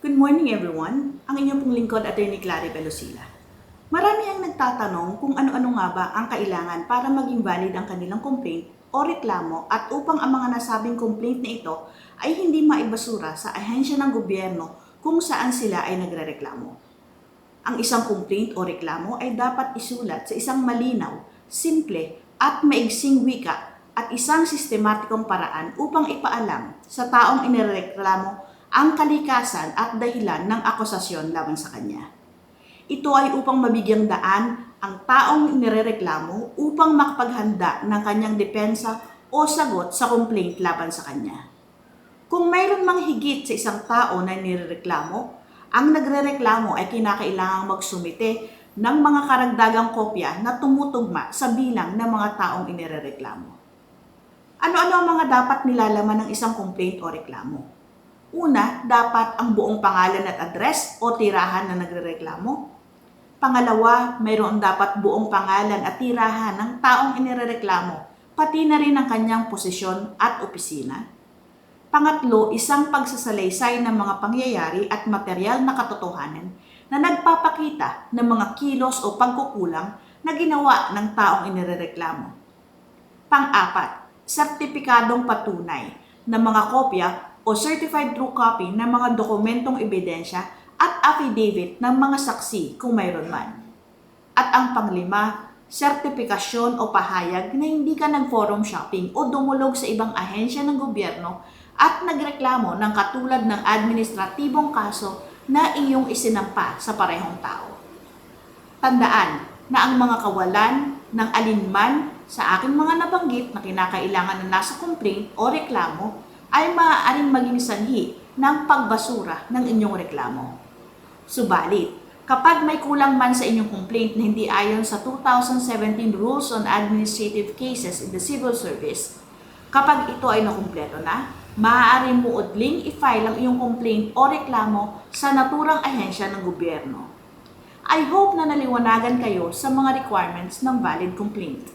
Good morning everyone! Ang inyong pong lingkod, Attorney Clary Velocila. Marami ang nagtatanong kung ano-ano nga ba ang kailangan para maging valid ang kanilang complaint o reklamo at upang ang mga nasabing complaint na ito ay hindi maibasura sa ahensya ng gobyerno kung saan sila ay nagrereklamo. Ang isang complaint o reklamo ay dapat isulat sa isang malinaw, simple at maigsing wika at isang sistematikong paraan upang ipaalam sa taong inireklamo ang kalikasan at dahilan ng akusasyon laban sa kanya. Ito ay upang mabigyang daan ang taong inirereklamo upang makapaghanda ng kanyang depensa o sagot sa complaint laban sa kanya. Kung mayroon mang higit sa isang tao na inirereklamo, ang nagrereklamo ay kinakailangang magsumite ng mga karagdagang kopya na tumutugma sa bilang ng mga taong inirereklamo. Ano-ano ang mga dapat nilalaman ng isang complaint o reklamo? Una, dapat ang buong pangalan at address o tirahan na nagrereklamo. Pangalawa, mayroon dapat buong pangalan at tirahan ng taong inirereklamo, pati na rin ang kanyang posisyon at opisina. Pangatlo, isang pagsasalaysay ng mga pangyayari at materyal na katotohanan na nagpapakita ng mga kilos o pagkukulang na ginawa ng taong inirereklamo. Pang-apat, sertipikadong patunay ng mga kopya o certified true copy ng mga dokumentong ebidensya at affidavit ng mga saksi kung mayroon man. At ang panglima, sertipikasyon o pahayag na hindi ka nag-forum shopping o dumulog sa ibang ahensya ng gobyerno at nagreklamo ng katulad ng administratibong kaso na iyong isinampa sa parehong tao. Tandaan na ang mga kawalan ng alinman sa aking mga nabanggit na kinakailangan na nasa complaint o reklamo ay maaaring maging sanhi ng pagbasura ng inyong reklamo. Subalit, kapag may kulang man sa inyong complaint na hindi ayon sa 2017 Rules on Administrative Cases in the Civil Service, kapag ito ay nakumpleto na, maaari mo udling i-file ang iyong complaint o reklamo sa naturang ahensya ng gobyerno. I hope na naliwanagan kayo sa mga requirements ng valid complaint.